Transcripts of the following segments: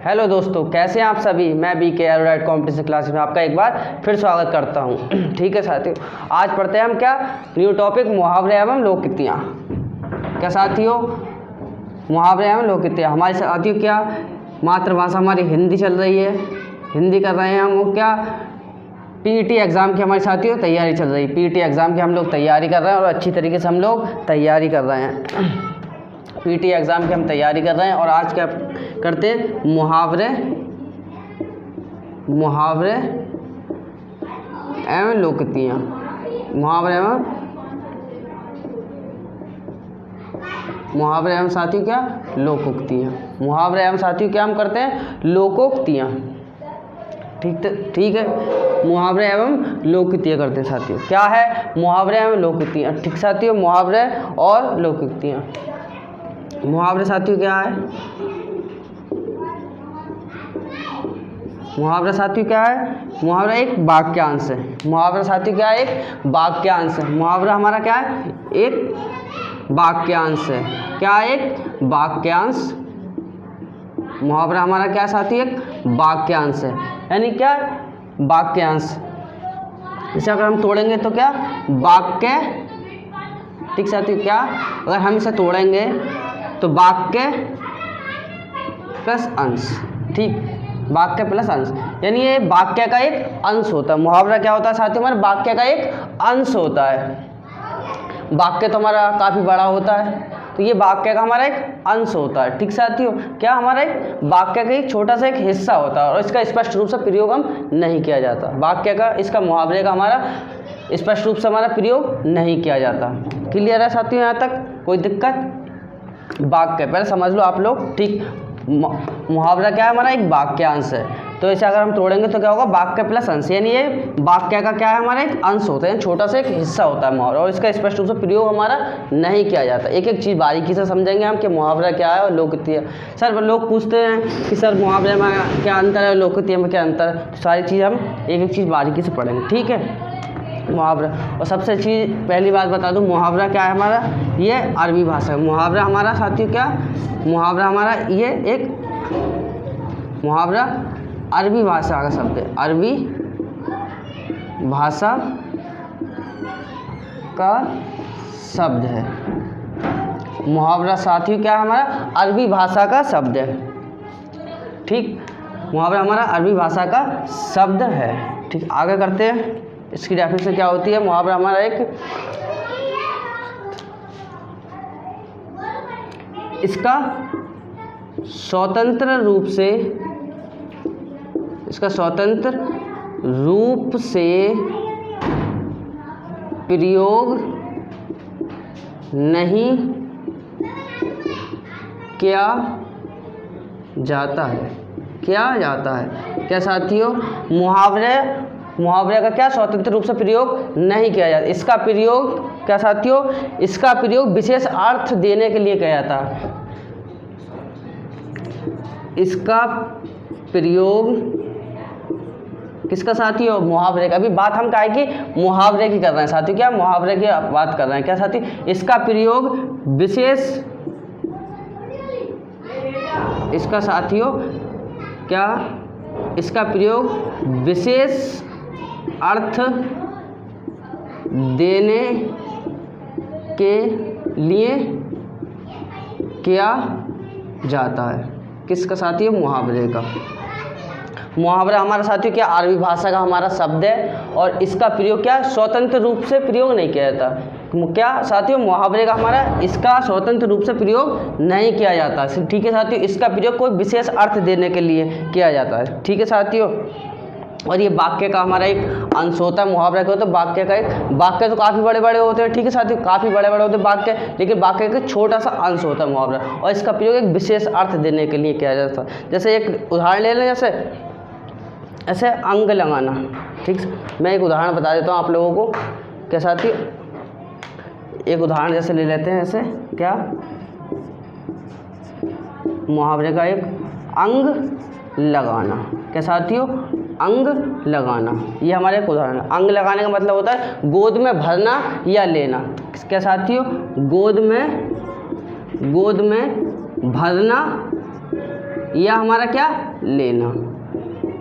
Hello दोस्तों, कैसे हैं आप सभी। मैं बी के एरोडाइट कॉम्पिटिशन क्लास में आपका एक बार फिर स्वागत करता हूं। ठीक है साथियों, आज पढ़ते हैं हम क्या न्यू टॉपिक मुहावरे एवं लोकोक्तियाँ। क्या साथियों, मुहावरे एवं लोकोक्तियाँ। हमारे साथियों क्या मातृभाषा हमारी हिंदी चल रही है, हिंदी कर रहे हैं हम। वो क्या पीईटी एग्ज़ाम की हमारे साथियों तैयारी चल रही है। पीईटी एग्ज़ाम की हम लोग तैयारी कर रहे हैं और अच्छी तरीके से हम लोग तैयारी कर रहे हैं। पीईटी एग्ज़ाम की हम तैयारी कर रहे हैं और आज क्या करते हैं, मुहावरे एवं लोकोक्तियाँ। मुहावरे एवं साथियों क्या लोकोक्तियाँ। मुहावरे एवं साथियों क्या हम करते हैं, लोकोक्तियाँ। ठीक है, मुहावरे एवं लोकोक्तियाँ करते हैं साथियों। क्या है मुहावरे एवं लोकोक्तियाँ। ठीक साथियों, मुहावरे और लोकोक्तियाँ। मुहावरे साथियों क्या है, मुहावरा साथियों क्या है, मुहावरा एक वाक्यांश है। मुहावरा साथियों क्या है, एक वाक्यांश है। मुहावरा हमारा क्या है, एक वाक्यांश है। क्या एक वाक्यांश। मुहावरा हमारा क्या साथी, एक वाक्यांश है। यानी क्या वाक्यांश। इसे अगर हम तोड़ेंगे तो क्या वाक्य। ठीक साथियों, क्या अगर हम इसे तोड़ेंगे तो वाक्य प्लस अंश। ठीक, वाक्य प्लस अंश, यानी ये वाक्य का एक अंश होता है। मुहावरा क्या होता है साथियों, हमारे वाक्य का एक अंश होता है। वाक्य तो हमारा काफ़ी बड़ा होता है, तो ये वाक्य का हमारा एक अंश होता है। ठीक साथियों, क्या हमारा एक वाक्य का एक छोटा सा एक हिस्सा होता है और इसका स्पष्ट रूप से प्रयोग हम नहीं किया जाता। वाक्य का, इसका मुहावरे का हमारा स्पष्ट रूप से हमारा प्रयोग नहीं किया जाता। क्लियर है साथियों, यहाँ तक कोई दिक्कत। वाक्य पहले समझ लो आप लोग। ठीक, मुहावरा क्या है, हमारा एक वाक्यांश है। तो इसे अगर हम तोड़ेंगे तो क्या होगा, वाक्य प्लस अंश, यानी ये वाक्य का क्या है, हमारा एक अंश होता है, छोटा सा एक हिस्सा होता है मुहावरा, और इसका स्पष्ट रूप से प्रयोग हमारा नहीं किया जाता। एक एक चीज़ बारीकी से समझेंगे हम कि मुहावरा क्या है और लोकोक्तियाँ। सर लोग पूछते हैं कि सर मुहावरे में क्या अंतर है और लोकोक्तियाँ में क्या अंतर है, तो सारी चीज़ हम एक एक चीज़ बारीकी से पढ़ेंगे। ठीक है, मुहावरा। और सबसे चीज़ पहली बात बता दूं, मुहावरा क्या है हमारा, ये अरबी भाषा। मुहावरा हमारा साथियों क्या, मुहावरा हमारा ये एक मुहावरा अरबी भाषा का शब्द है। अरबी भाषा का शब्द है मुहावरा साथियों। क्या है हमारा, अरबी भाषा का शब्द है। ठीक, मुहावरा हमारा अरबी भाषा का शब्द है। ठीक, आगे करते हैं। इसकी डेफिनेशन क्या होती है, मुहावरा हमारा एक इसका स्वतंत्र रूप से प्रयोग नहीं किया जाता है। क्या साथियों, मुहावरे का क्या स्वतंत्र रूप से प्रयोग नहीं किया जाता। इसका प्रयोग क्या साथियों, इसका प्रयोग विशेष अर्थ देने के लिए किया जाता है। इसका प्रयोग किसका साथियों, मुहावरे का। अभी बात हम काहे की, मुहावरे की कर रहे हैं साथियों। क्या मुहावरे की बात कर रहे हैं। क्या साथियों, इसका प्रयोग विशेष, इसका साथियों क्या, इसका प्रयोग विशेष अर्थ देने के लिए किया जाता है। किसका साथियों, मुहावरे का। मुहावरा हमारा साथियों क्या अरबी भाषा का हमारा शब्द है और इसका प्रयोग क्या स्वतंत्र रूप से प्रयोग नहीं किया जाता। क्या साथियों, मुहावरे का हमारा इसका स्वतंत्र रूप से प्रयोग नहीं किया जाता। ठीक है साथियों, इसका प्रयोग कोई विशेष अर्थ देने के लिए किया जाता है। ठीक है साथियों, और ये वाक्य का हमारा एक अंश होता है। मुहावरा क्या होता है, वाक्य का एक, वाक्य तो काफ़ी बड़े बड़े होते हैं। ठीक है साथियों, काफ़ी बड़े बड़े होते हैं वाक्य, लेकिन वाक्य का छोटा सा अंश होता है मुहावरा, और इसका प्रयोग एक विशेष अर्थ देने के लिए किया जाता है। जैसे एक उदाहरण ले लें, ऐसे अंग लगाना। ठीक, मैं एक उदाहरण बता देता हूँ आप लोगों को। क्या साथियों, एक उदाहरण जैसे ले लेते हैं, ऐसे क्या मुहावरे का एक अंग लगाना। क्या साथियों, अंग लगाना, ये हमारे एक उदाहरण है। अंग लगाने का मतलब होता है गोद में भरना या लेना। क्या साथियों, गोद में भरना या हमारा क्या लेना।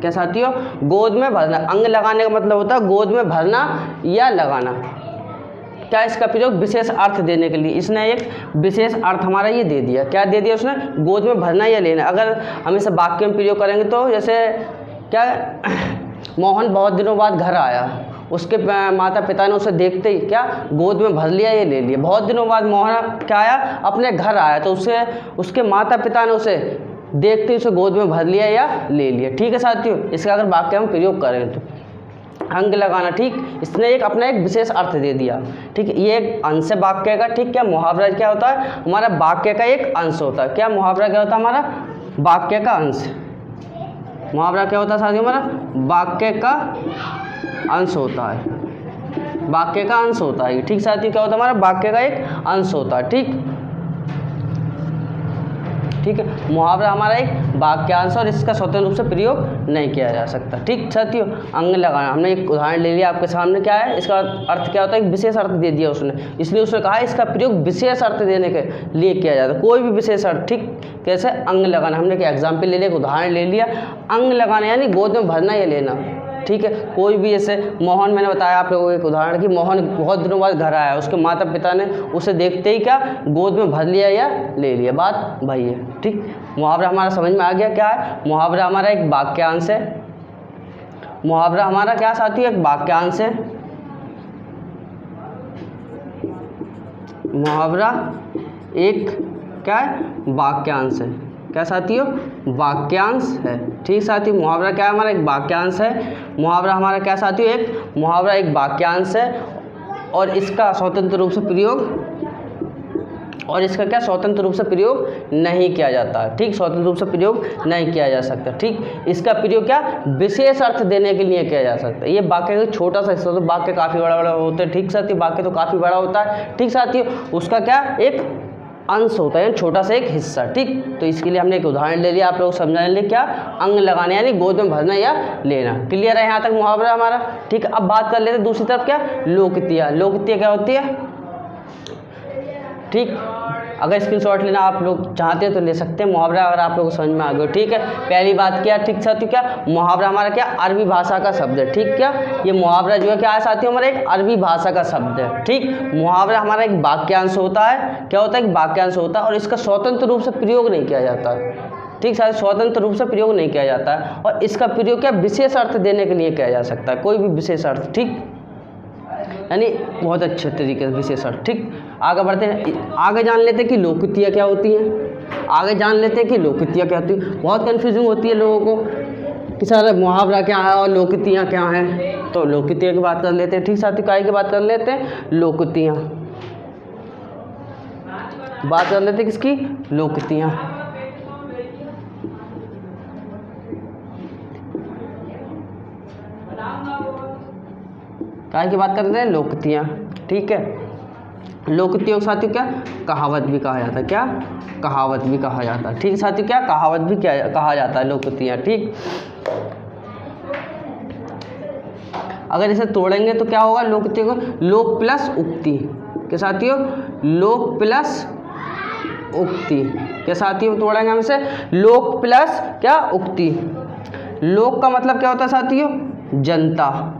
क्या साथियों, गोद में भरना, अंग लगाने का मतलब होता है गोद में भरना या लगाना। क्या इसका प्रयोग विशेष अर्थ देने के लिए, इसने एक विशेष अर्थ हमारा ये दे दिया। क्या दे दिया उसने, गोद में भरना या लेना। अगर हम इसे वाक्य में प्रयोग करेंगे तो जैसे क्या, मोहन बहुत दिनों बाद घर आया, उसके माता पिता ने उसे देखते ही क्या गोद में भर लिया या ले लिया। बहुत दिनों बाद मोहन क्या आया, अपने घर आया, तो उसे उसके माता पिता ने उसे देखते ही उसे गोद में भर लिया या ले लिया। ठीक है साथियों, इसका अगर वाक्य में प्रयोग करें तो अंग लगाना, ठीक, इसने एक अपना एक विशेष अर्थ दे दिया। ठीक है, ये एक अंश है वाक्य का। ठीक, क्या मुहावरा क्या होता है, हमारा वाक्य का एक अंश होता है। क्या मुहावरा क्या होता है, हमारा वाक्य का अंश। मुहावरा क्या होता है साथियों, हमारा वाक्य का अंश होता है, वाक्य का अंश होता है। ठीक साथियों, क्या होता है, हमारा वाक्य का एक अंश होता है। ठीक, ठीक है, मुहावरा हमारा एक वाक्यांश और इसका स्वतंत्र रूप से प्रयोग नहीं किया जा सकता। ठीक साथियों, अंग लगाना, हमने एक उदाहरण ले लिया आपके सामने। क्या है इसका अर्थ, क्या होता है, एक विशेष अर्थ दे दिया उसने, इसलिए उसने कहा इसका प्रयोग विशेष अर्थ देने के लिए किया जाता है, कोई भी विशेष अर्थ। ठीक, कैसे, अंग लगाना, हमने एक एग्जाम्पल ले लिया, एक उदाहरण ले लिया। अंग लगाना यानी गोद में भरना या लेना। ठीक है, कोई भी जैसे मोहन, मैंने बताया आप लोगों को एक उदाहरण कि मोहन बहुत दिनों बाद घर आया, उसके माता पिता ने उसे देखते ही क्या गोद में भर लिया या ले लिया, बात भाई है। ठीक, मुहावरा हमारा समझ में आ गया। क्या है मुहावरा, हमारा एक वाक्यांश है। मुहावरा हमारा क्या साथियों, एक वाक्यांश है। मुहावरा एक क्या है, वाक्यांश है। क्या साथियों, वाक्यांश है। ठीक साथियों, मुहावरा क्या है, हमारा एक वाक्यांश है। मुहावरा हमारा क्या साथियों, एक मुहावरा एक वाक्यांश है और इसका स्वतंत्र रूप से प्रयोग, और इसका क्या स्वतंत्र रूप से प्रयोग नहीं किया जाता। ठीक, स्वतंत्र रूप से प्रयोग नहीं किया जा सकता। ठीक, इसका प्रयोग क्या विशेष अर्थ देने के लिए किया जा सकता है। ये वाक्य का छोटा सा हिस्सा, तो वाक्य काफ़ी बड़ा बड़ा होते हैं। ठीक साथियों, वाक्य तो काफ़ी बड़ा होता है। ठीक साथियों, उसका क्या एक अंश होता है, छोटा सा एक हिस्सा। ठीक, तो इसके लिए हमने एक उदाहरण ले लिया आप लोग समझाने के लिए। क्या, अंग लगाने यानी गोद में भरना या लेना। क्लियर है यहाँ तक मुहावरा हमारा। ठीक, अब बात कर लेते हैं दूसरी तरफ, क्या लोकोक्तियाँ। लोकोक्तियाँ क्या होती है, ठीक, अगर स्क्रीनशॉट लेना आप लोग चाहते हैं तो ले सकते हैं। मुहावरा अगर आप लोगों को समझ में आ गया। ठीक है, पहली बात क्या, ठीक साथियों, क्या मुहावरा हमारा क्या अरबी भाषा का शब्द है। ठीक, क्या ये मुहावरा जो है क्या है साथियों, हमारा एक अरबी भाषा का शब्द है। ठीक, मुहावरा हमारा एक वाक्यांश होता है। क्या होता है, एक वाक्यांश होता है और इसका स्वतंत्र रूप से प्रयोग नहीं किया जाता। ठीक साथियों, स्वतंत्र रूप से प्रयोग नहीं किया जाता है और इसका प्रयोग क्या विशेष अर्थ देने के लिए किया जा सकता है, कोई भी विशेष अर्थ। ठीक, यानी बहुत अच्छे तरीके से विशेष अर्थ। ठीक, आगे बढ़ते हैं, आगे जान लेते हैं कि लोकोक्तियाँ क्या होती हैं। आगे जान लेते हैं कि लोकोक्तियाँ क्या होती है। बहुत कन्फ्यूजिंग होती है लोगों को कि सर मुहावरा क्या है और लोकोक्तियाँ क्या हैं। तो लोकोक्तियाँ की बात कर लेते हैं। ठीक साथियों, काय की बात कर लेते हैं, लोकोक्तियाँ बात कर लेते हैं, किसकी, लोकोक्तियाँ। काय की बात करते हैं, लोकोक्तियाँ। ठीक है, लोकोक्तियों के साथियों क्या कहावत भी कहा जाता है। क्या कहावत भी कहा जाता है। ठीक साथियों, क्या कहावत भी क्या कहा जाता है, लोकोक्तियाँ। ठीक, अगर इसे तोड़ेंगे तो क्या होगा, लोकोक्तियों को लोक प्लस उक्ति के साथियों, लोक प्लस उक्ति के साथियों तोड़ेंगे हम इसे, लोक प्लस क्या उक्ति। लोक का मतलब क्या होता है साथियों, जनता।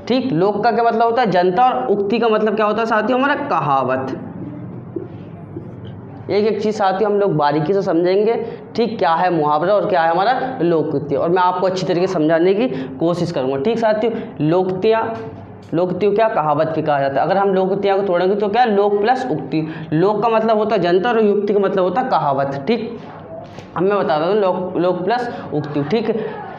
ठीक, लोक का क्या मतलब होता है, जनता, और उक्ति का मतलब क्या होता है साथियों, हमारा कहावत। एक एक चीज़ साथियों हम लोग बारीकी से समझेंगे। ठीक, क्या है मुहावरा और क्या है हमारा लोकोक्ति, और मैं आपको अच्छी तरीके से समझाने की कोशिश करूँगा। ठीक साथियों, लोकोक्तियों क्या कहावत भी कहा जाता है। अगर हम लोकोक्तियाँ को तोड़ेंगे तो क्या लोक प्लस उक्ति। लोक का मतलब होता है जनता और युक्ति का मतलब होता है कहावत। ठीक, अब मैं बताता हूँ लोक प्लस उक्ति। ठीक,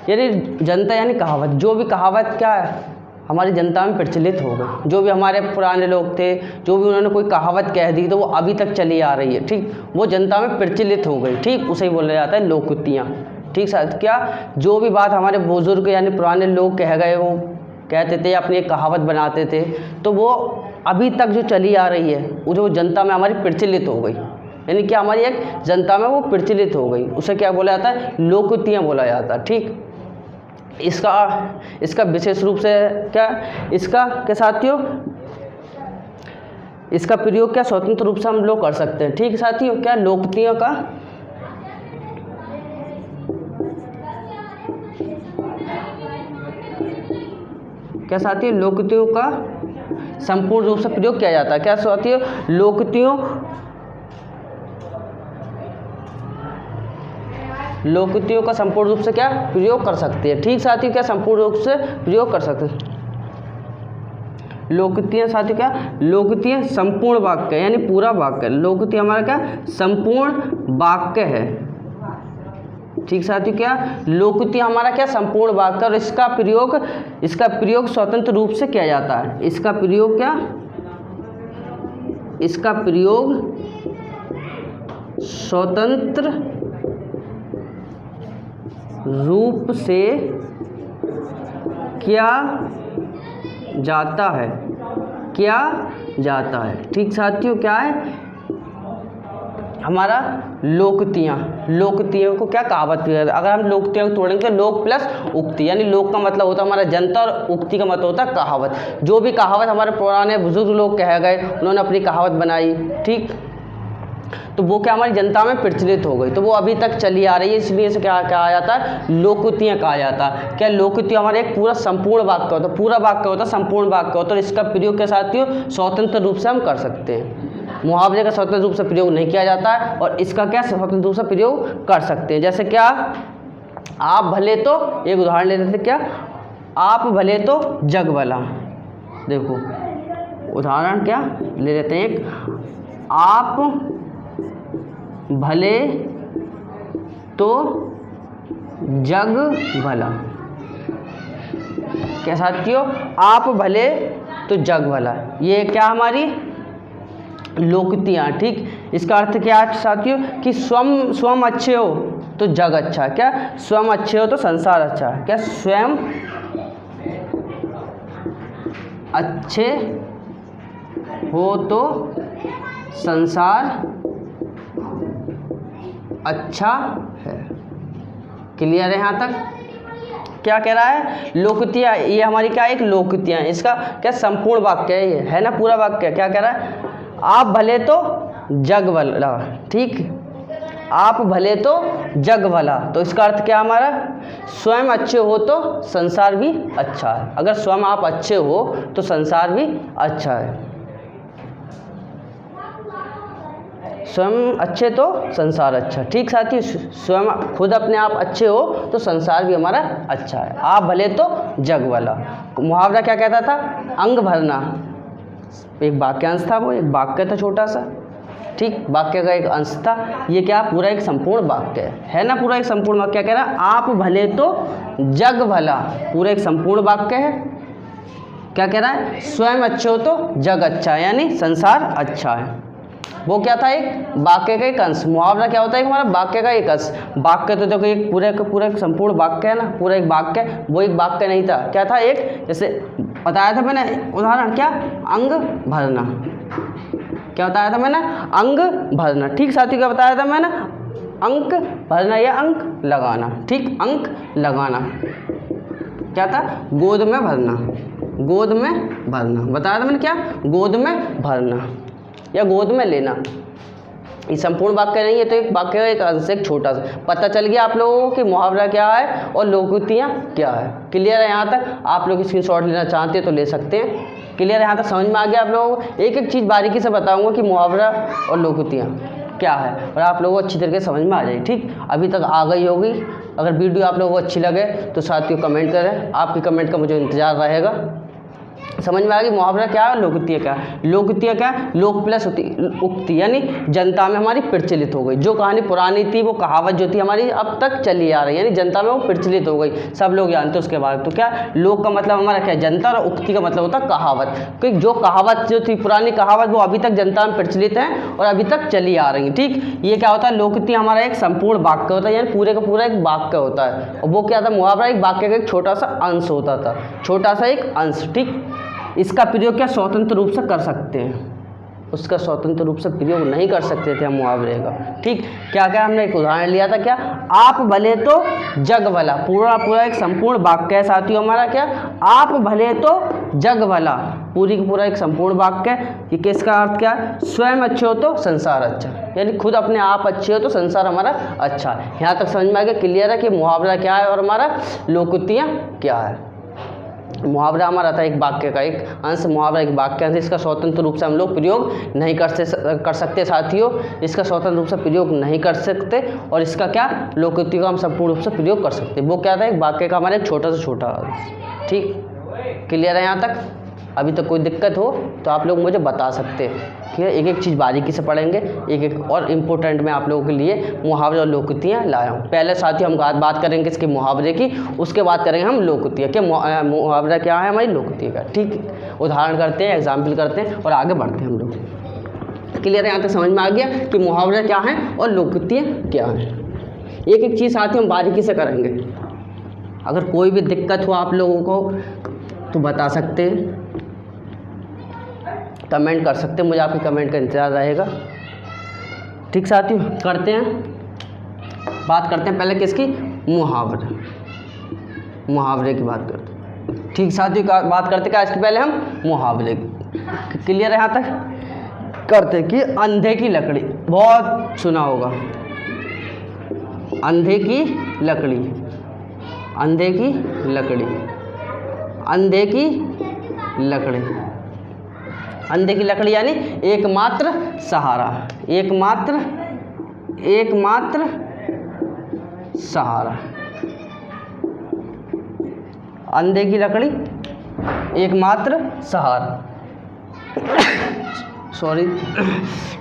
यानी जनता यानी कहावत, जो भी कहावत क्या है हमारी जनता में प्रचलित हो गई। जो भी हमारे पुराने लोग थे, जो भी उन्होंने कोई कहावत कह दी तो वो अभी तक चली आ रही है। ठीक, वो जनता में प्रचलित हो गई। ठीक, उसे ही बोला जाता है लोकोक्तियाँ। ठीक साथ, क्या जो भी बात हमारे बुजुर्ग यानी पुराने लोग कह गए, वो कहते थे अपनी एक कहावत बनाते थे, तो वो अभी तक जो चली आ रही है वो जो जनता में हमारी प्रचलित हो गई, यानी कि हमारी एक जनता में वो प्रचलित हो गई, उसे क्या बोला जाता है, लोकोक्तियाँ बोला जाता है। ठीक, इसका विशेष रूप से क्या, इसका क्या साथियों, इसका प्रयोग क्या स्वतंत्र रूप से हम लोग कर सकते हैं। ठीक साथियों, क्या लोकोक्तियों का क्या साथियों, लोकोक्तियों का संपूर्ण रूप से प्रयोग किया जाता है। क्या साथियों, लोकोक्तियों का संपूर्ण रूप से क्या प्रयोग कर सकते हैं। ठीक साथियों, क्या संपूर्ण रूप से प्रयोग कर सकते हैं। लोकोक्तियाँ साथियों क्या, लोकोक्तियाँ संपूर्ण वाक्य यानी पूरा वाक्य। लोकोक्ति हमारा क्या संपूर्ण वाक्य है। ठीक साथियों, क्या लोकोक्ति हमारा क्या संपूर्ण वाक्य, और इसका प्रयोग स्वतंत्र रूप से किया जाता है। इसका प्रयोग स्वतंत्र रूप से किया जाता है। ठीक साथियों, क्या है हमारा लोकोक्तियों को क्या कहावत है। अगर हम लोकोक्तियों को तोड़ेंगे तो लोक प्लस उक्ति, यानी लोक का मतलब होता है हमारा जनता और उक्ति का मतलब होता है कहावत। जो भी कहावत हमारे पुराने बुजुर्ग लोग कह गए, उन्होंने अपनी कहावत बनाई, ठीक, तो वो क्या हमारी जनता में प्रचलित हो गई, तो वो अभी तक चली आ रही है, इसलिए इसे क्या कहा जाता है, लोकोक्तियाँ कहा जाता है। क्या लोकोक्ति हमारा एक पूरा संपूर्ण वाक्य होता है, पूरा वाक्य होता है, संपूर्ण वाक्य होता है, और इसका प्रयोग के साथियों स्वतंत्र रूप से हम कर सकते हैं। मुहावरे का स्वतंत्र रूप से प्रयोग नहीं किया जाता है, और इसका क्या स्वतंत्र रूप से प्रयोग कर सकते हैं। जैसे क्या, आप भले तो, एक उदाहरण ले लेते, क्या आप भले तो जग भला। देखो उदाहरण क्या ले लेते हैं, एक आप भले तो जग भला। क्या साथियों, आप भले तो जग भला, ये क्या हमारी लोकोक्तियाँ। ठीक, इसका अर्थ क्या है साथियों कि स्वयं अच्छे हो तो जग अच्छा है। क्या स्वयं अच्छे हो तो संसार अच्छा है। क्या स्वयं अच्छे हो तो संसार अच्छा है। क्लियर है यहाँ तक। क्या कह रहा है, लोकोक्तियाँ, ये हमारी क्या एक लोकोक्तियाँ, इसका क्या संपूर्ण वाक्य है, ये है ना पूरा वाक्य। क्या कह रहा है, आप भले तो जग भला। ठीक, आप भले तो जग भला, तो इसका अर्थ क्या हमारा, स्वयं अच्छे हो तो संसार भी अच्छा है। अगर स्वयं आप अच्छे हो तो संसार भी अच्छा है। स्वयं अच्छे तो संसार अच्छा। ठीक साथियों, स्वयं खुद अपने आप अच्छे हो तो संसार भी हमारा अच्छा है। आप भले तो जग भला। मुहावरा क्या कहता था, अंग भरना, एक वाक्यांश था, वो एक वाक्य था छोटा सा। ठीक, वाक्य का एक अंश था। ये क्या पूरा एक संपूर्ण वाक्य है ना, पूरा एक संपूर्ण वाक्य। क्या कह रहा है, आप भले तो जग भला, पूरा एक संपूर्ण वाक्य है। क्या कह रहा है, स्वयं अच्छे हो तो जग अच्छा है, यानी संसार अच्छा है। वो क्या था, एक वाक्य का एक अंश। मुहावरा क्या होता है, हमारा वाक्य का एक अंश। वाक्य तो देखो एक पूरा का पूरा एक संपूर्ण वाक्य है ना, पूरा एक वाक्य, वो एक वाक्य नहीं था। क्या था, एक जैसे बताया था मैंने उदाहरण, क्या अंग भरना। क्या बताया था मैंने, अंग भरना। ठीक साथियों, क्या बताया था मैंने, अंक भरना या अंक लगाना। ठीक, अंक लगाना। क्या था, गोद में भरना, गोद में भरना बताया था मैंने। क्या, गोद में भरना या गोद में लेना। ये संपूर्ण वाक्य नहीं है, तो एक वाक्य का एक अंश, एक छोटा सा। पता चल गया आप लोगों को कि मुहावरा क्या है और लोकोक्तियाँ क्या है। क्लियर है यहाँ तक। आप लोग स्क्रीनशॉट लेना चाहते हैं तो ले सकते हैं। क्लियर है यहाँ तक, समझ में आ गया आप लोगों को। एक एक चीज़ बारीकी से बताऊँगा कि मुहावरा और लोकोक्तियाँ क्या है, और आप लोगों को अच्छी तरीके से समझ में आ जाएगी। ठीक, अभी तक आ गई होगी। अगर वीडियो आप लोगों को अच्छी लगे तो साथियों कमेंट करें, आपकी कमेंट का मुझे इंतजार रहेगा। समझ में आ गई मुहावरा क्या है, लोकोक्तियाँ क्या है। लोकोक्तियाँ क्या है, लोक प्लस उक्ति, यानी जनता में हमारी प्रचलित हो गई। जो कहानी पुरानी थी, वो कहावत जो थी हमारी अब तक चली आ रही है, यानी जनता में वो प्रचलित हो गई, सब लोग जानते हैं उसके बारे में। तो क्या, लोक का मतलब हमारा क्या है, जनता, और उक्ति का मतलब होता है कहावत। क्योंकि जो कहावत जो थी पुरानी कहावत, वो अभी तक जनता में प्रचलित है और अभी तक चली आ रही है। ठीक, ये क्या होता है, लोकोक्ति हमारा एक संपूर्ण वाक्य होता है, यानी पूरे का पूरा एक वाक्य होता है। और वो क्या था, मुहावरा एक वाक्य का एक छोटा सा अंश होता था, छोटा सा एक अंश। ठीक, इसका प्रयोग क्या स्वतंत्र रूप से कर सकते हैं, उसका स्वतंत्र रूप से प्रयोग नहीं कर सकते थे हम मुहावरे का। ठीक, क्या क्या हमने एक उदाहरण लिया था, क्या आप भले तो जग भला, पूरा पूरा एक संपूर्ण वाक्य है साथियों हमारा। क्या, आप भले तो जग भला, पूरी का पूरा एक संपूर्ण वाक्य है। ये किसका अर्थ क्या है, स्वयं अच्छे हो तो संसार अच्छा, यानी खुद अपने आप अच्छे हो तो संसार हमारा अच्छा है। यहाँ तक समझ में आ गया, क्लियर है कि मुहावरा क्या है और हमारा लोकोक्तियाँ क्या है। मुहावरा हमारा था एक वाक्य का एक अंश, मुहावरा एक वाक्य अंश, इसका स्वतंत्र रूप से हम लोग प्रयोग नहीं कर सकते साथियों, इसका स्वतंत्र रूप से प्रयोग नहीं कर सकते। और इसका क्या लोकोक्ति का हम संपूर्ण रूप से प्रयोग कर सकते। वो क्या था, एक वाक्य का हमारा एक छोटा से छोटा अंश। ठीक, क्लियर है यहाँ तक? अभी तक कोई दिक्कत हो तो आप लोग मुझे बता सकते हैं। ठीक है, एक एक चीज़ बारीकी से पढ़ेंगे, एक एक और इम्पोर्टेंट मैं आप लोगों के लिए मुहावरे और लोकोक्तियाँ लाया हूँ। पहले साथियों हम बात करेंगे इसके मुहावरे की, उसके बाद करेंगे हम लोकोक्तियाँ। क्या मुहावरा क्या है, हमारी लोकोक्ति का। ठीक, उदाहरण करते हैं, एग्जाम्पल करते हैं और आगे बढ़ते हैं हम लोग। क्लियर है यहाँ तक? समझ में आ गया कि मुहावरा क्या है और लोकोक्तियाँ क्या हैं। एक एक चीज़ साथियों हम बारीकी से करेंगे। अगर कोई भी दिक्कत हो आप लोगों को तो बता सकते हैं, कमेंट कर सकते हैं, मुझे आपके कमेंट का इंतज़ार रहेगा। ठीक साथियों, करते हैं बात करते हैं पहले किसकी, मुहावरे की बात करते हैं। ठीक साथियों, बात करते क्या इसके पहले हम मुहावरे की। क्लियर है यहाँ तक? करते कि अंधे की लकड़ी, बहुत सुना होगा, अंधे की लकड़ी, अंधे की लकड़ी, अंधे की लकड़ी, अंधे की लकड़ी यानी एकमात्र सहारा, एकमात्र सहारा, अंधे की लकड़ी एकमात्र सहारा। सॉरी,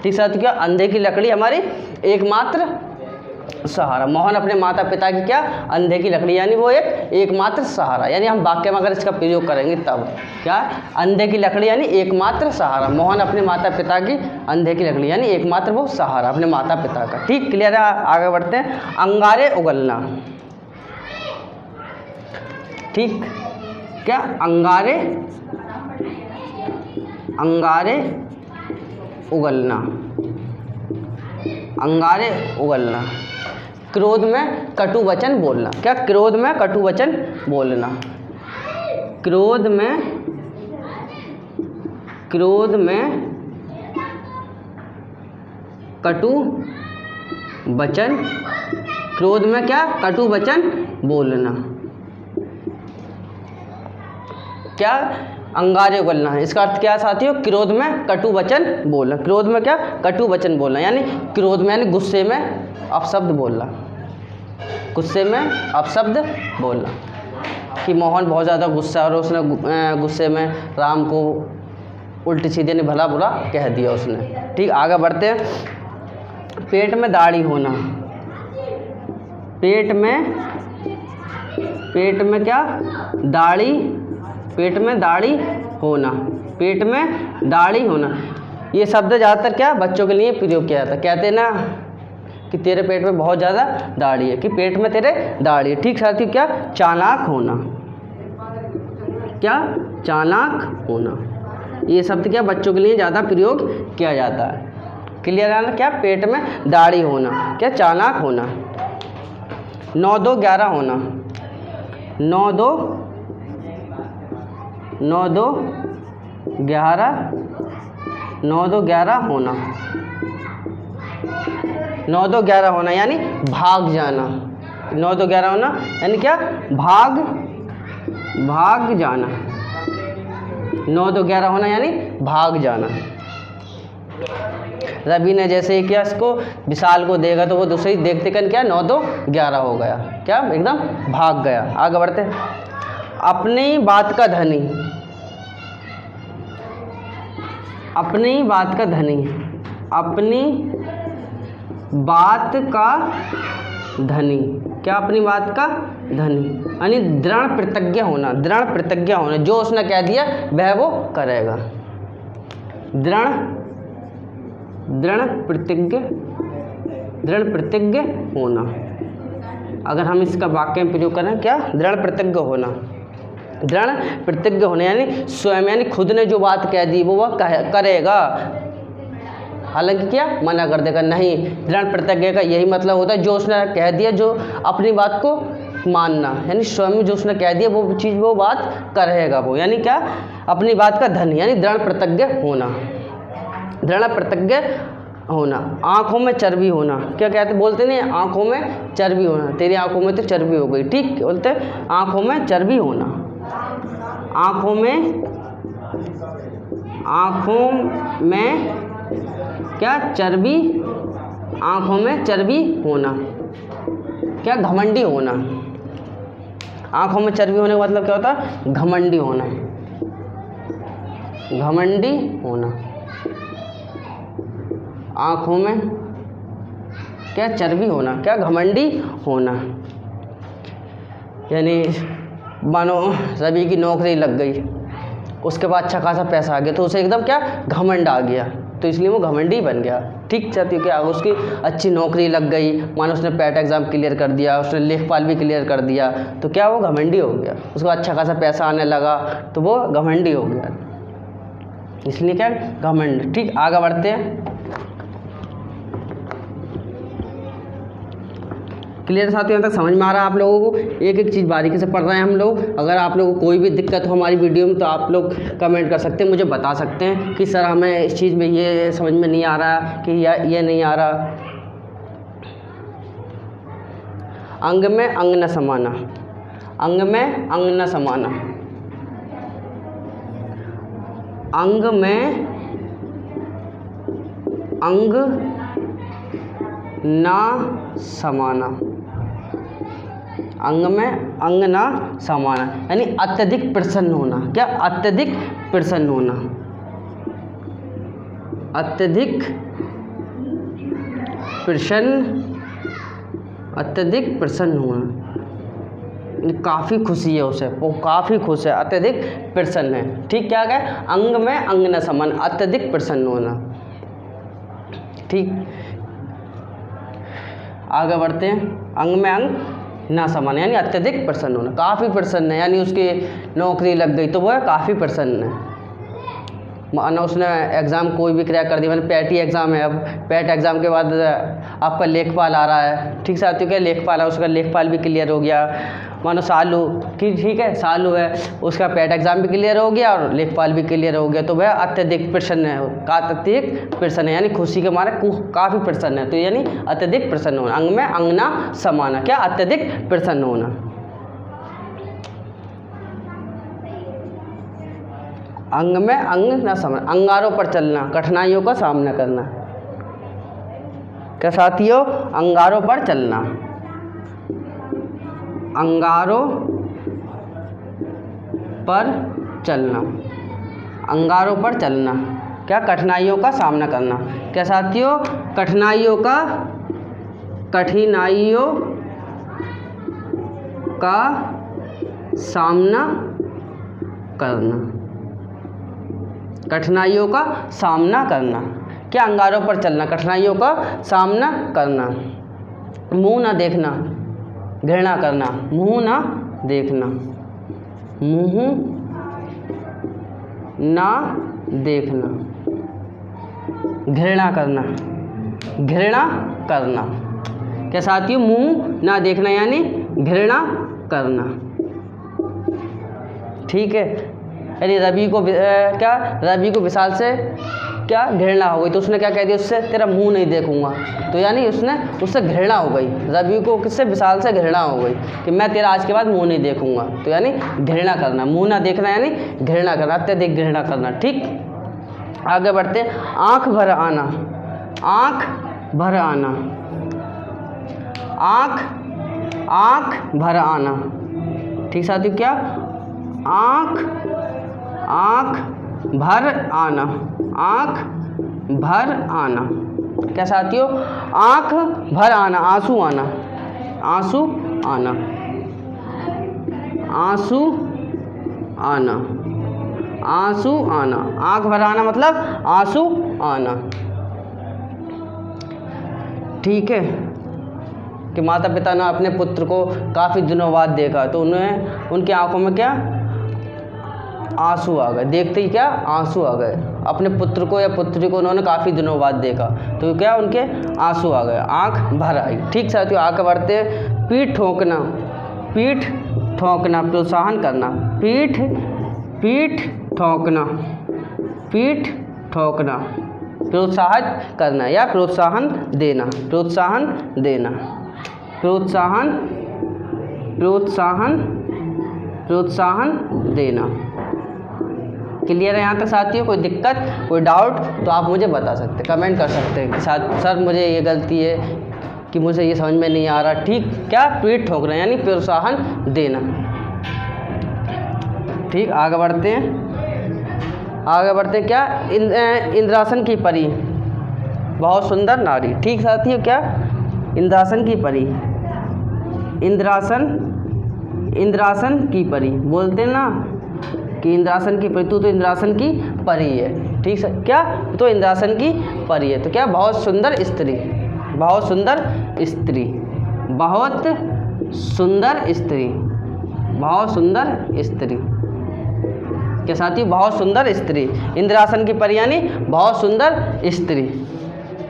ठीक साथियों, क्या अंधे की लकड़ी हमारी एकमात्र सहारा। मोहन अपने माता पिता की क्या, अंधे की लकड़ी, यानी वो एकमात्र सहारा। यानी हम वाक्य में अगर इसका प्रयोग करेंगे तब क्या, अंधे की लकड़ी यानी एकमात्र सहारा। मोहन अपने माता पिता की अंधे की लकड़ी यानी एकमात्र वो सहारा अपने माता पिता का। ठीक, क्लियर है? आगे बढ़ते हैं। अंगारे उगलना। ठीक, क्या अंगारे उगलना, अंगारे उगलना। क्रोध में कटु वचन बोलना। क्या, क्रोध में कटु वचन बोलना, क्रोध में कटु वचन, क्रोध में क्या, कटु वचन बोलना। क्या, अंगारे उगलना है, इसका अर्थ क्या है साथियों, क्रोध में कटु वचन बोलना। क्रोध में क्या, कटु वचन बोलना, यानी क्रोध में यानी गुस्से में अपशब्द बोलना, गुस्से में अपशब्द बोलना। कि मोहन बहुत ज़्यादा गुस्सा और उसने गुस्से में राम को उल्टी सीधे ने भला बुरा कह दिया उसने। ठीक, आगे बढ़ते हैं। पेट में दाढ़ी होना, पेट में क्या, दाढ़ी, पेट में दाढ़ी होना, पेट में दाढ़ी होना। ये शब्द ज़्यादातर क्या बच्चों के लिए प्रयोग किया जाता है। कहते हैं ना कि तेरे पेट में बहुत ज़्यादा दाढ़ी है, कि पेट में तेरे दाढ़ी है। ठीक साथियों, क्या, चालाक होना, क्या, चालाक होना। ये शब्द क्या बच्चों के लिए ज़्यादा प्रयोग किया जाता है। क्लियर है ना? क्या, पेट में दाढ़ी होना, क्या, चालाक होना। 9-2-11 होना, 9-2-11, 9-2-11 होना, 9-2-11 होना यानी भाग जाना। 9-2-11 होना यानी क्या, भाग जाना। 9-2-11 होना यानी भाग जाना। रवि ने जैसे किया, इसको विशाल को देगा तो वो दूसरे ही देखते कर क्या 9-2-11 हो गया, क्या एकदम भाग गया। आगे बढ़ते हैं। अपनी बात का धनी, अपनी बात का धनी, अपनी बात का धनी, क्या, अपनी बात का धनी यानी दृढ़ प्रतिज्ञा होना, दृढ़ प्रतिज्ञा होना। जो उसने कह दिया वह वो करेगा। दृढ़ प्रतिज्ञ होना। अगर हम इसका वाक्य में प्रयोग करें, क्या, दृढ़ प्रतिज्ञ होना, दृढ़ प्रतिज्ञ होना यानी स्वयं यानी खुद ने जो बात कह दी वो वह करेगा, हालांकि क्या मना कर देगा नहीं। दृढ़ प्रतिज्ञा का यही मतलब होता है जो उसने कह दिया, जो अपनी बात को मानना, यानी स्वयं जो उसने कह दिया वो चीज़ वो बात करेगा वो, यानी क्या, अपनी बात का धन यानी दृढ़ प्रतिज्ञ होना, दृढ़ प्रतिज्ञ होना। आँखों में चर्बी होना, क्या कहते बोलते नहीं, आँखों में चर्बी होना, तेरी आँखों में तो चर्बी हो गई। ठीक, बोलते आँखों में चर्बी होना, आँखों में क्या चर्बी, आँखों में चर्बी होना, क्या घमंडी होना। आँखों में चर्बी होने का मतलब क्या होता है? घमंडी होना, घमंडी होना। आँखों में क्या चर्बी होना, क्या घमंडी होना। यानी मानो रवि की नौकरी लग गई, उसके बाद अच्छा खासा पैसा आ गया तो उसे एकदम क्या घमंड आ गया, तो इसलिए वो घमंडी बन गया। ठीक चाहती क्या, उसकी अच्छी नौकरी लग गई, मानो उसने पैट एग्ज़ाम क्लियर कर दिया, उसने लेखपाल भी क्लियर कर दिया, तो क्या वो घमंडी हो गया। उसको अच्छा खासा पैसा आने लगा तो वो घमंडी हो गया, इसलिए क्या घमंड। ठीक, आगे बढ़ते हैं। क्लियर साथियों, यहाँ तक समझ में आ रहा है आप लोगों को? एक एक चीज़ बारीकी से पढ़ रहे हैं हम लोग। अगर आप लोगों को कोई भी दिक्कत हो हमारी वीडियो में तो आप लोग कमेंट कर सकते हैं, मुझे बता सकते हैं कि सर हमें इस चीज़ में ये समझ में नहीं आ रहा कि ये नहीं आ रहा। अंग में अंग न समाना, अंग में अंग न समाना, अंग में अंग ना समाना, अंग में अंग ना समाना यानी अत्यधिक प्रसन्न होना। क्या? अत्यधिक प्रसन्न होना, अत्यधिक प्रसन्न, अत्यधिक प्रसन्न होना, काफ़ी खुशी है उसे, वो काफ़ी खुश है, अत्यधिक प्रसन्न है। ठीक, क्या है? अंग में अंग न समान, अत्यधिक प्रसन्न होना। ठीक, आगे बढ़ते हैं। अंग में अंग ना समान यानी अत्यधिक प्रसन्न होना, काफ़ी प्रसन्न है, यानी उसकी नौकरी लग गई तो वो है काफ़ी प्रसन्न है। माना उसने एग्ज़ाम कोई भी क्रैक कर दिया, मैंने पैट ही एग्ज़ाम है, अब पैट एग्ज़ाम के बाद आपका लेखपाल आ रहा है। ठीक साथियों, क्या लेखपाल है, उसका लेखपाल भी क्लियर हो गया। मानो सालू कि ठीक है, सालू है, उसका पैट एग्ज़ाम भी क्लियर हो गया और लेखपाल भी क्लियर हो गया, तो वह अत्यधिक प्रसन्न है, अत्यधिक प्रसन्न है यानी खुशी के मारे काफ़ी प्रसन्न है, तो यानी अत्यधिक प्रसन्न होना। अंग में अंग ना समाना, क्या? अत्यधिक प्रसन्न होना। अंग में अंग ना समाना, अंगारों पर चलना, कठिनाइयों का सामना करना। क्या साथियों? अंगारों पर चलना, अंगारों पर चलना, अंगारों पर चलना, क्या? कठिनाइयों का सामना करना। क्या साथियों? कठिनाइयों का सामना करना, कठिनाइयों का सामना करना। क्या? अंगारों पर चलना, कठिनाइयों का सामना करना। मुंह ना देखना, घृणा करना, मुंह ना देखना, मुंह ना देखना, घृणा करना, घृणा करना। क्या साथियों? मुंह ना देखना यानी घृणा करना। ठीक है, यानी रवि को क्या? रवि को विशाल से क्या घृणा हो गई, तो उसने क्या कह दिया, उससे तेरा मुंह नहीं देखूंगा, तो यानी उससे घृणा हो गई। रवि को किससे? विशाल से घृणा हो गई कि मैं तेरा आज के बाद मुंह नहीं देखूंगा, तो यानी घृणा करना। मुंह ना देखना यानी घृणा करना, अत्यधिक घृणा करना। ठीक, आगे बढ़ते। आँख भर आना, आँख भर आना, आँख भर आना। ठीक साथियों, क्या? आँख भर आना, आँख भर आना। क्या साथियों? आँख भर आना, आंसू आना, आंसू आना, आंसू आना, आंसू आना। आँख भर आना मतलब आंसू आना। ठीक है, कि माता पिता ने अपने पुत्र को काफ़ी दिनों बाद देखा तो उन्हें उनकी आंखों में क्या? आंसू आ गए, देखते ही क्या? आंसू आ गए। अपने पुत्र को या पुत्री को उन्होंने काफ़ी दिनों बाद देखा तो क्या? उनके आंसू आ गए, आंख भर आई। ठीक साथियों, आगे बढ़ते हैं। पीठ ठोंकना, पीठ ठोंकना, प्रोत्साहन करना, पीठ ठोंकना, पीठ ठोंकना, प्रोत्साहित करना या प्रोत्साहन देना, प्रोत्साहन देना, प्रोत्साहन, प्रोत्साहन, प्रोत्साहन देना। क्लियर है यहाँ तक साथियों? कोई दिक्कत, कोई डाउट तो आप मुझे बता सकते हैं, कमेंट कर सकते हैं कि सर मुझे ये गलती है कि मुझे ये समझ में नहीं आ रहा। ठीक, क्या पीठ ठोकना यानी प्रोत्साहन देना। ठीक, आगे बढ़ते हैं, आगे बढ़ते हैं। क्या इंद्रासन की परी, बहुत सुंदर नारी। ठीक साथियों, क्या इंद्रासन की परी, इंद्रासन की परी बोलते हैं ना कि इंद्रासन की परी, तू तो इंद्रासन की परी है। ठीक है, क्या तो इंद्रासन की परी है। तो क्या बहुत सुंदर स्त्री, बहुत सुंदर स्त्री, बहुत सुंदर स्त्री, बहुत सुंदर स्त्री। क्या साथी? बहुत सुंदर स्त्री। इंद्रासन की परी यानी बहुत सुंदर स्त्री,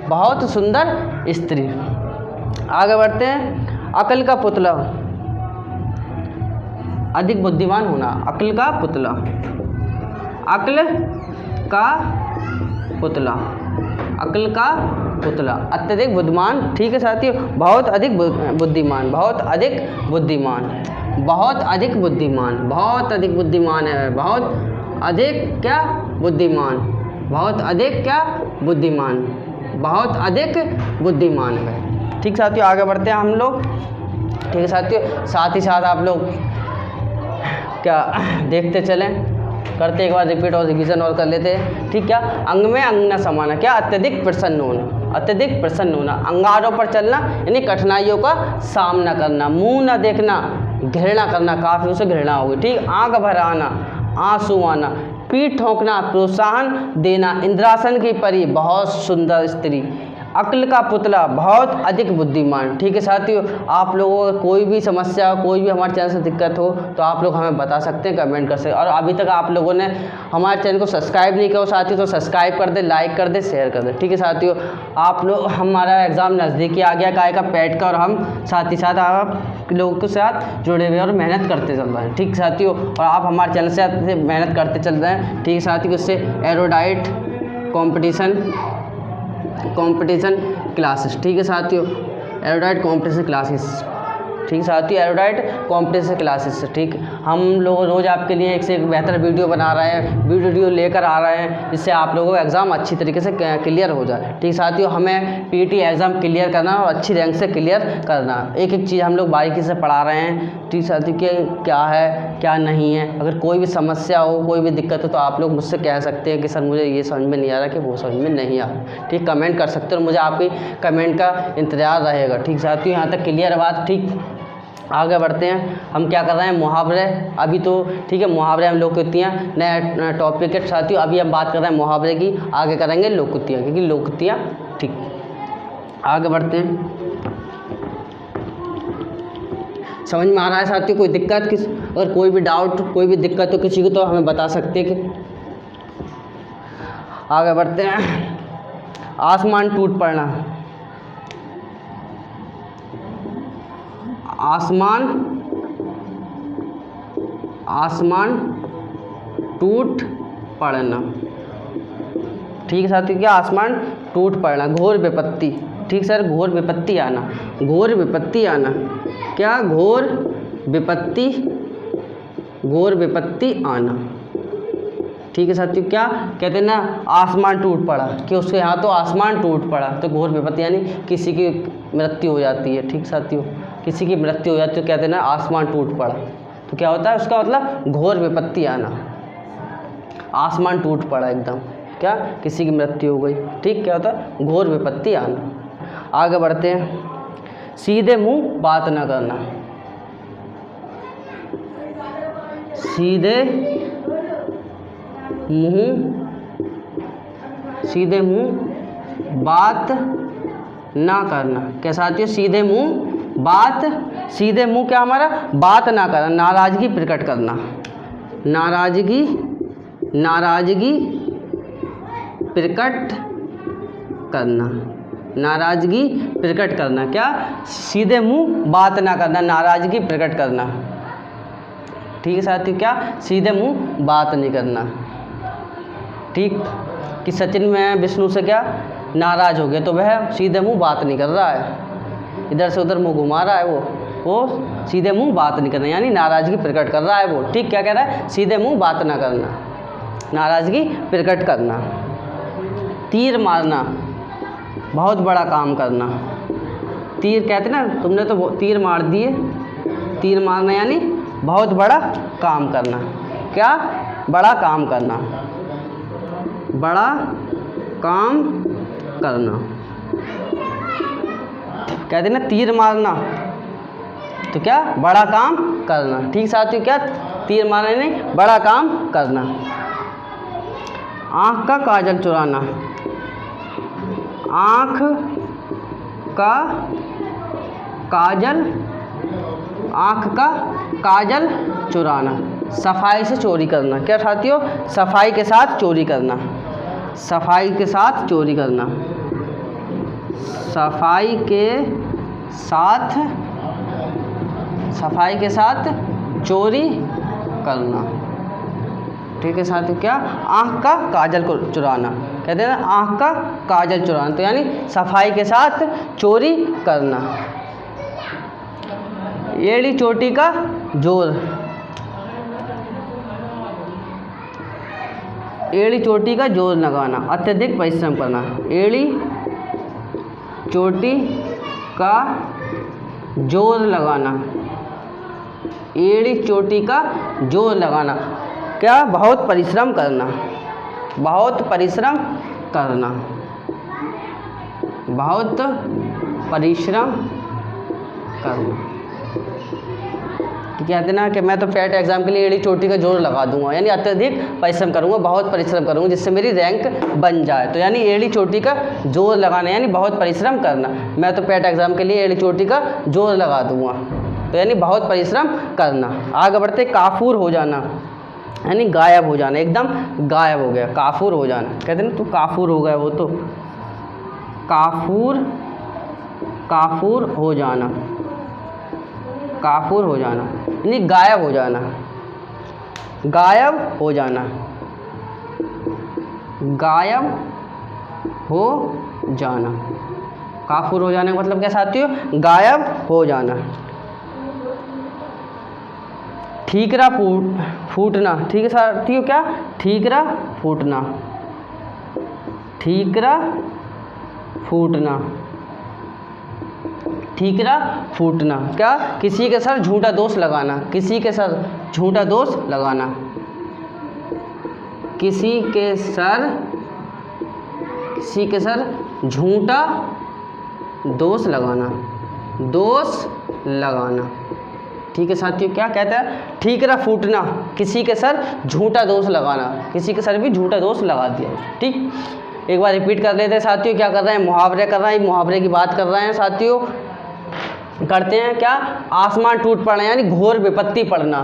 बहुत सुंदर स्त्री। आगे बढ़ते हैं। अकल का पुतला, अधिक बुद्धिमान होना। अकल का पुतला, अकल का पुतला, अकल का पुतला, अत्यधिक बुद्धिमान। ठीक है साथियों, बहुत अधिक बुद्धिमान, बहुत अधिक बुद्धिमान, बहुत अधिक बुद्धिमान, बहुत अधिक बुद्धिमान है, बहुत अधिक क्या बुद्धिमान, बहुत अधिक क्या बुद्धिमान, बहुत अधिक बुद्धिमान है। ठीक साथियों, आगे बढ़ते हैं हम लोग। ठीक है साथियों, साथ ही साथ आप लोग क्या देखते चलें, करते एक बार रिपीट और रिवीजन और कर लेते हैं। ठीक, क्या अंग में अंग न समाना, क्या अत्यधिक प्रसन्न होना, अत्यधिक प्रसन्न होना। अंगारों पर चलना यानी कठिनाइयों का सामना करना। मुंह न देखना, घृणा करना, काफ़ी उसे घृणा होगी। ठीक, आंख भर आना, आंसू आना। पीठ ठोकना, प्रोत्साहन देना। इंद्रासन की परी, बहुत सुंदर स्त्री। अक्ल का पुतला, बहुत अधिक बुद्धिमान। ठीक है साथियों, आप लोगों को कोई भी समस्या, कोई भी हमारे चैनल से दिक्कत हो तो आप लोग हमें बता सकते हैं, कमेंट कर सकते हैं। और अभी तक आप लोगों ने हमारे चैनल को सब्सक्राइब नहीं किया हो साथियों तो सब्सक्राइब कर दे, लाइक कर दे, शेयर कर दे। ठीक है साथियों, आप लोग, हमारा एग्ज़ाम नज़दीकी आ गया काय का पैट का, और हम साथ ही साथ आप लोगों के साथ जुड़े हुए और मेहनत करते चल रहे हैं। ठीक साथियों, और आप हमारे चैनल से मेहनत करते चल रहे हैं। ठीक साथियों, इससे एरोडाइट कंपटीशन क्लासेस। ठीक है साथियों, एरोडाइट कंपटीशन क्लासेस। ठीक साथियों, एरोडाइट कंपटीशन क्लासेस। ठीक, हम लोग रोज़ आपके लिए एक से एक बेहतर वीडियो बना रहे हैं, वीडियो लेकर आ रहे हैं, जिससे आप लोगों का एग्ज़ाम अच्छी तरीके से क्लियर हो जाए। ठीक साथियों, हमें पीटी एग्ज़ाम क्लियर करना और अच्छी रैंक से क्लियर करना, एक एक चीज़ हम लोग बारीकी से पढ़ा रहे हैं। ठीक साथियों, कि क्या है क्या नहीं है, अगर कोई भी समस्या हो, कोई भी दिक्कत हो तो आप लोग मुझसे कह सकते हैं कि सर मुझे ये समझ में नहीं आ रहा, कि वो समझ में नहीं आ रहा। ठीक, कमेंट कर सकते हो, मुझे आपकी कमेंट का इंतज़ार रहेगा। ठीक साथियों, यहाँ तक क्लियर है बात। ठीक, आगे बढ़ते हैं। हम क्या कर रहे हैं, मुहावरे। अभी तो ठीक है, मुहावरे हम लोकोक्तियाँ नया टॉपिक है साथियों। अभी हम बात कर रहे हैं मुहावरे की, आगे करेंगे लोकोक्तियाँ, क्योंकि लोकोक्तियाँ। ठीक, आगे बढ़ते हैं। समझ में आ रहा है साथियों? कोई दिक्कत, अगर कोई भी डाउट, कोई भी दिक्कत हो किसी को तो हमें बता सकते हैं। कि आगे बढ़ते हैं। आसमान टूट पड़ना, आसमान टूट पड़ना। ठीक है साथियों, क्या आसमान टूट पड़ना, घोर विपत्ति। ठीक सर, घोर विपत्ति आना, घोर विपत्ति आना। क्या घोर विपत्ति, घोर विपत्ति आना। ठीक है साथियों, क्या कहते हैं ना, आसमान टूट पड़ा, कि उसके यहाँ तो आसमान टूट पड़ा, तो घोर विपत्ति यानी किसी की मृत्यु हो जाती है। ठीक साथियों, किसी की मृत्यु हो जाती है तो कहते हैं ना आसमान टूट पड़ा, तो क्या होता है उसका मतलब घोर विपत्ति आना, आसमान टूट पड़ा एकदम, क्या किसी की मृत्यु हो गई। ठीक, क्या होता है घोर विपत्ति आना। आगे बढ़ते हैं। सीधे मुंह बात न करना, सीधे मुंह बात ना करना। क्या साथियों, सीधे मुंह बात, सीधे मुंह क्या हमारा बात ना करना, नाराज़गी प्रकट करना, नाराज़गी प्रकट करना, नाराज़गी प्रकट करना। क्या सीधे मुंह बात ना करना, नाराज़गी प्रकट करना। ठीक है साथियों, क्या सीधे मुंह बात नहीं करना। ठीक, कि सचिन में विष्णु से क्या नाराज़ हो गया तो वह सीधे मुंह बात नहीं कर रहा है, इधर से उधर मुंह घुमा रहा है, वो सीधे मुंह बात नहीं करना यानी नाराज़गी प्रकट कर रहा है वो। ठीक, क्या कह रहा है, सीधे मुंह बात ना करना। नाराज़गी प्रकट करना। तीर मारना, बहुत बड़ा काम करना। तीर कहते ना, तुमने तो तीर मार दिए। तीर मारना यानी बहुत बड़ा काम करना। क्या? बड़ा काम करना, बड़ा काम करना। कहते ना तीर मारना, तो क्या? बड़ा काम करना। ठीक साथियों, क्या? तीर मारना नहीं, बड़ा काम करना। आँख का काजल चुराना, आँख का काजल, आँख का काजल चुराना, सफाई से चोरी करना। क्या साथियों? सफाई के साथ चोरी करना, सफाई के साथ चोरी करना, सफाई के साथ, सफाई के साथ चोरी करना। ठीक है साथियों, क्या? आँख का काजल को चुराना, कहते हैं ना आँख का काजल चुराना, तो यानी सफाई के साथ चोरी करना। एड़ी चोटी का जोर, एड़ी चोटी का जोर लगाना, अत्यधिक परिश्रम करना। एड़ी चोटी का जोर लगाना, एड़ी चोटी का जोर लगाना। क्या? बहुत परिश्रम करना, बहुत परिश्रम करना, बहुत परिश्रम करना। कहते हैं ना कि मैं तो पेट एग्ज़ाम के लिए एड़ी चोटी का जोर लगा दूंगा, यानी अत्यधिक परिश्रम करूंगा, बहुत परिश्रम करूंगा जिससे मेरी रैंक बन जाए। तो यानी एड़ी चोटी का जोर लगाना यानी बहुत परिश्रम करना। मैं तो पेट एग्ज़ाम के लिए एड़ी चोटी का जोर लगा दूंगा, तो यानी बहुत परिश्रम करना। आगे बढ़ते, काफूर हो जाना यानी गायब हो जाना, एकदम गायब हो गया, काफूर हो जाना। कहते हैं ना तू काफूर हो गया, वो तो काफूर, काफूर हो जाना, काफूर हो जाना यानी गायब हो जाना, गायब हो जाना, गायब हो जाना। काफूर हो जाने का मतलब क्या साथियों? गायब हो जाना। ठीकरा फूटना, ठीक है साथियों, क्या? ठीकरा फूटना, ठीकरा फूटना, ठीकरा फूटना। क्या? किसी के सर झूठा दोष लगाना, किसी के सर झूठा दोष लगाना, किसी के सर, किसी के सर झूठा दोष लगाना, दोष लगाना। ठीक है साथियों, क्या कहता है? ठीकरा फूटना, किसी के सर झूठा दोष लगाना, किसी के सर भी झूठा दोष लगा दिया। ठीक, एक बार रिपीट कर लेते हैं साथियों। क्या कर रहे हैं? मुहावरे कर रहे हैं, मुहावरे की बात कर रहे हैं साथियों। करते हैं क्या? आसमान टूट पड़ना यानी घोर विपत्ति पड़ना,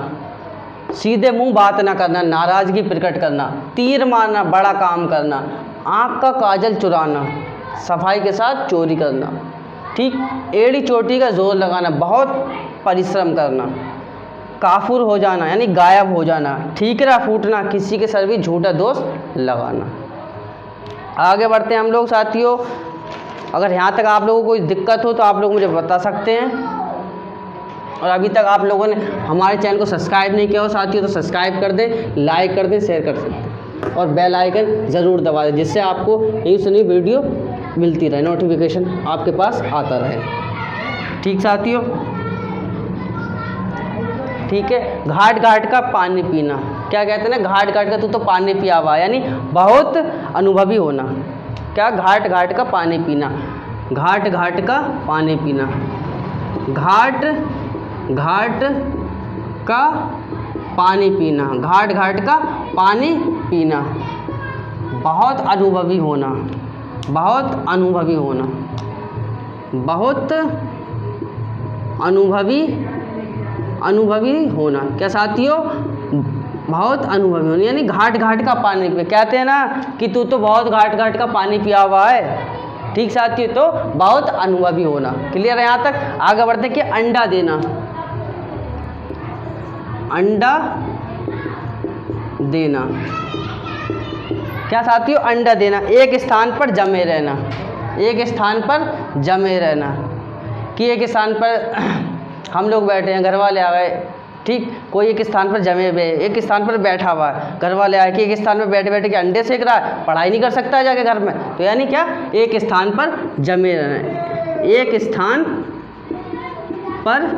सीधे मुंह बात ना करना, नाराज़गी प्रकट करना, तीर मारना, बड़ा काम करना, आँख का काजल चुराना, सफाई के साथ चोरी करना। ठीक, एड़ी चोटी का जोर लगाना, बहुत परिश्रम करना, काफूर हो जाना यानी गायब हो जाना, ठीकरा फूटना, किसी के सर भी झूठा दोष लगाना। आगे बढ़ते हैं हम लोग साथियों। अगर यहाँ तक आप लोगों को कोई दिक्कत हो तो आप लोग मुझे बता सकते हैं। और अभी तक आप लोगों ने हमारे चैनल को सब्सक्राइब नहीं किया हो साथियों तो सब्सक्राइब कर दें, लाइक कर दें, शेयर कर सकते हैं और बेल आइकन ज़रूर दबा दें, जिससे आपको नई से नई वीडियो मिलती रहे, नोटिफिकेशन आपके पास आता रहे। ठीक साथियों, ठीक है। घाट घाट का पानी पीना, क्या कहते हैं ना, घाट घाट का तू तो पानी पिया हुआ, यानी बहुत अनुभवी होना। क्या? घाट घाट का पानी पीना, घाट घाट का पानी पीना, घाट घाट का पानी पीना, घाट घाट का पानी पीना, बहुत अनुभवी होना, बहुत अनुभवी होना, बहुत अनुभवी होना। क्या साथियों? बहुत अनुभवी होना यानी घाट घाट का पानी पिया। कहते हैं ना कि तू तो बहुत घाट घाट का पानी पिया हुआ है। ठीक साथियों, तो बहुत अनुभवी होना। क्लियर है यहाँ तक? आगे बढ़ते कि अंडा देना, अंडा देना। क्या साथियों? अंडा देना, एक स्थान पर जमे रहना, एक स्थान पर जमे रहना। कि एक स्थान पर हम लोग बैठे हैं, घर वाले आ गए, ठीक, कोई एक स्थान पर जमे हुए, एक स्थान पर बैठा हुआ है, घर वाले आए कि एक स्थान पर बैठे बैठे के अंडे सेक रहा है, पढ़ाई नहीं कर सकता है जाके घर में, तो यानी क्या, एक स्थान पर जमे रहना, एक स्थान पर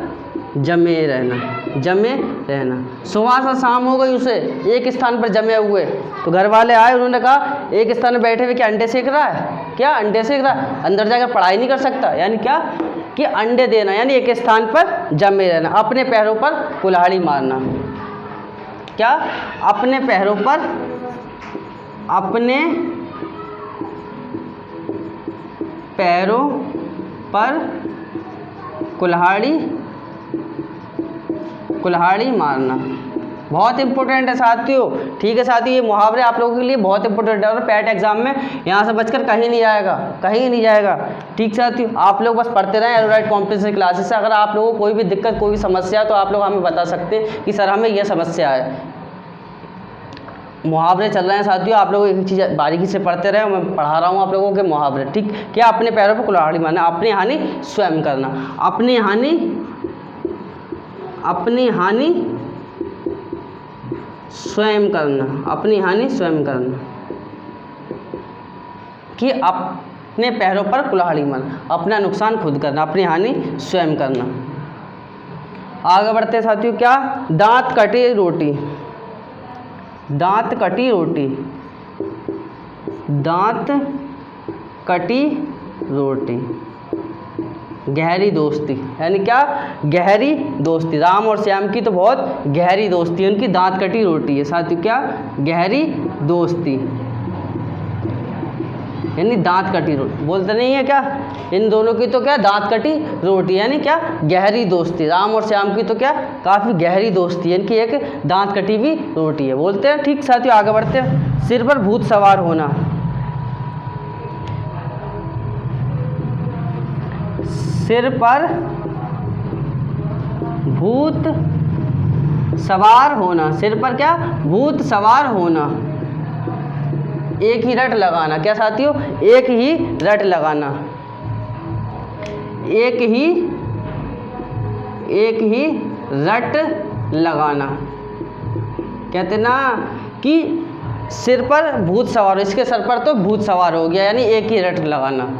जमे रहना। सुबह से शाम हो गई उसे एक स्थान पर जमे हुए, तो घर वाले आए, उन्होंने कहा एक स्थान में बैठे हुए क्या अंडे सेक रहा है, क्या अंडे सेक रहा है, अंदर जाकर पढ़ाई नहीं कर सकता, यानी क्या कि अंडे देना, यानी एक स्थान पर जमे रहना। अपने पैरों पर कुल्हाड़ी मारना, क्या, अपने पैरों पर कुल्हाड़ी मारना, बहुत इंपॉर्टेंट है साथियों। ठीक है साथियों, ये मुहावरे आप लोगों के लिए बहुत इंपॉर्टेंट है और पैट एग्जाम में यहाँ से बचकर कहीं नहीं जाएगा। ठीक साथियों, आप लोग बस पढ़ते रहें एलोराइट कॉम्पिटिशन क्लासेस से। अगर आप लोगों को कोई भी दिक्कत, कोई भी समस्या है तो आप लोग हमें बता सकते हैं कि सर हमें यह समस्या है। मुहावरे चल रहे हैं साथियों, आप लोग एक चीज़ बारीकी से पढ़ते रहे, मैं पढ़ा रहा हूँ आप लोगों के मुहावरे। ठीक, क्या, अपने पैरों पर कुल्हाड़ी मारना, अपनी हानि स्वयं करना, अपनी हानि स्वयं करना, कि अपने पैरों पर कुल्हाड़ी मारना, अपना नुकसान खुद करना, अपनी हानि स्वयं करना। आगे बढ़ते हैं साथियों, क्या, दांत कटी रोटी, गहरी दोस्ती, यानी क्या, गहरी दोस्ती। राम और श्याम की तो बहुत गहरी दोस्ती है, उनकी दांत कटी रोटी है साथियों, क्या, गहरी दोस्ती, यानी दांत कटी रोटी, बोलते नहीं है क्या, इन दोनों की तो क्या, दांत कटी रोटी, यानी क्या, गहरी दोस्ती। राम और श्याम की तो क्या, काफ़ी गहरी दोस्ती है, इनकी एक दांत कटी हुई रोटी है, बोलते हैं। ठीक साथियों, आगे बढ़ते हैं, सिर पर भूत सवार होना, सिर पर भूत सवार होना, सिर पर क्या, भूत सवार होना। एक ही रट लगाना, क्या साथियों, एक ही रट लगाना, एक ही रट लगाना, कहते ना कि सिर पर भूत सवार, इसके सर पर तो भूत सवार हो गया, यानी एक ही रट लगाना।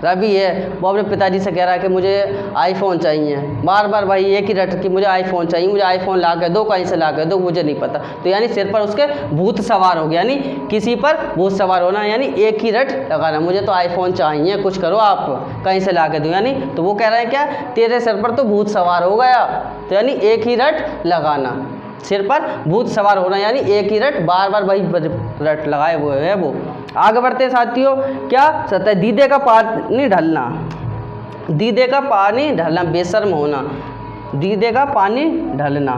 रवि है, वो अपने पिताजी से कह रहा है कि मुझे आईफोन चाहिए, बार बार भाई एक ही रट कि मुझे आईफोन चाहिए, मुझे आईफोन ला के दो, कहीं से ला के दो, मुझे नहीं पता, तो यानी सिर पर उसके भूत सवार हो गया, यानी किसी पर भूत सवार होना, यानी एक ही रट लगाना, मुझे तो आईफोन चाहिए, कुछ करो आप, कहीं से ला के दो, यानी तो वो कह रहे हैं क्या, तेरे सिर पर तो भूत सवार हो गया, तो यानी एक ही रट लगाना, सिर पर भूत सवार होना, यानी एक ही रट, बार बार वही रट लगाए हुए है वो। आगे बढ़ते हैं साथियों, क्या, सत्य, दीदे का पानी ढलना, बेशर्म होना, दीदे का पानी ढलना,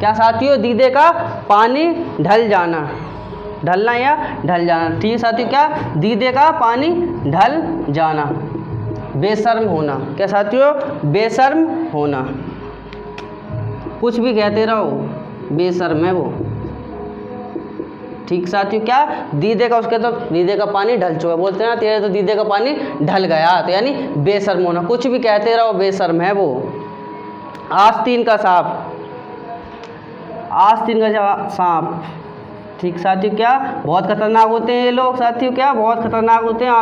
क्या साथियों, दीदे का पानी ढल जाना, ढलना या ढल जाना। ठीक है साथियों, क्या, दीदे का पानी ढल जाना, बेशर्म होना, क्या साथियों, बेशर्म होना, कुछ भी कहते रहो, बेशर्म है वो। ठीक साथियों, क्या, दीदे का, उसके तो दीदे का पानी ढल चुका, बोलते हैं ना, तेरे तो दीदे का पानी ढल गया, तो यानी बेशर्म होना, कुछ भी कहते रहो, बेशर्म है वो। आस्तीन का सांप, ठीक साथियों, क्या, बहुत खतरनाक होते हैं ये लोग साथियों, क्या, बहुत खतरनाक होते हैं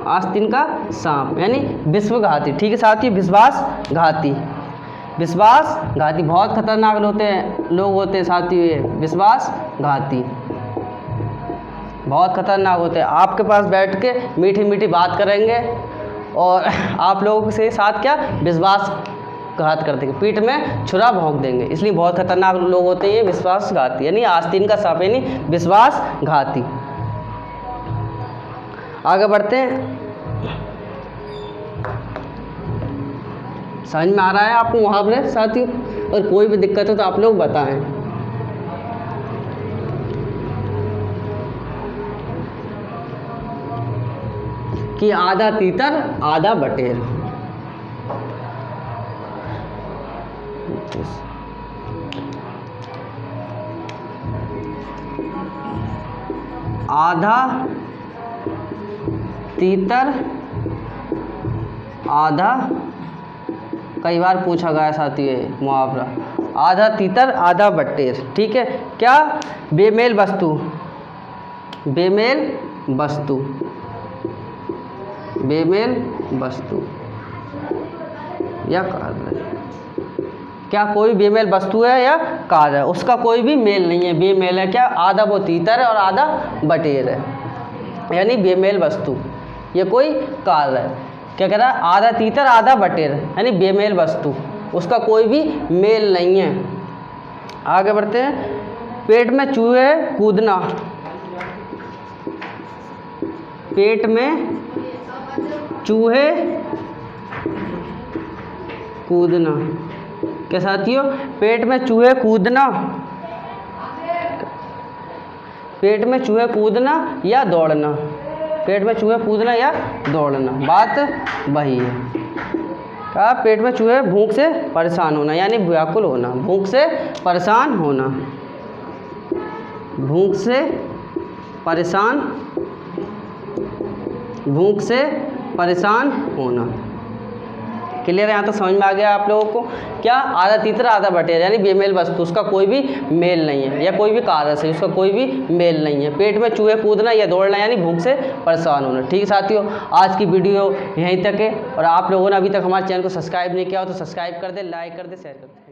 आस्तीन का सांप, यानी विश्वघाती। ठीक है साथियों, विश्वासघाती, बहुत खतरनाक लोग होते हैं साथियों, ये विश्वासघाती बहुत खतरनाक होते हैं, आपके पास बैठ के मीठी मीठी बात करेंगे और आप लोगों के साथ क्या, विश्वासघात कर देंगे, पीठ में छुरा भोंक देंगे, इसलिए बहुत खतरनाक लोग होते हैं विश्वासघाती, यानी आस्तीन का सांप, यानी विश्वासघाती। आगे बढ़ते हैं, समझ में आ रहा है आपको मुहावरे साथियों, और कोई भी दिक्कत हो तो आप लोग बताएं। कि आधा तीतर आधा बटेर, आधा तीतर आधा, कई बार पूछा गया साथी है मुहावरा, आधा तीतर आधा बटेर। ठीक है, क्या बेमेल वस्तु, बेमेल वस्तु, बेमेल वस्तु या कार्य, क्या कोई बेमेल वस्तु है या कार्य है, उसका कोई भी मेल नहीं है, बेमेल है। क्या, आधा वो तीतर है और आधा बटेर है, यानी बेमेल वस्तु। ये कोई कार्य है, क्या कह रहा है, आधा तीतर आधा बटेर, यानी बेमेल वस्तु, उसका कोई भी मेल नहीं है। आगे बढ़ते हैं। पेट में चूहे कूदना, पेट में चूहे कूदना, क्या साथियों, पेट में चूहे कूदना, पेट में चूहे कूदना या दौड़ना, पेट में चूहे कूदना या दौड़ना, बात वही है। क्या, पेट में चूहे, भूख से परेशान होना, यानी व्याकुल होना, भूख से परेशान होना, भूख से परेशान, भूख से परेशान होना। क्लियर है, यहाँ तक समझ में आ गया आप लोगों को। क्या, आधा तीतर आधा बटेर, यानी बेमेल वस्तु, उसका कोई भी मेल नहीं है, या कोई भी कार्य से उसका कोई भी मेल नहीं है। पेट में चूहे कूदना या दौड़ना, यानी भूख से परेशान होना। ठीक है साथियों, आज की वीडियो यहीं तक है, और आप लोगों ने अभी तक हमारे चैनल को सब्सक्राइब नहीं किया हो तो सब्सक्राइब कर दे, लाइक कर दे, शेयर कर दे।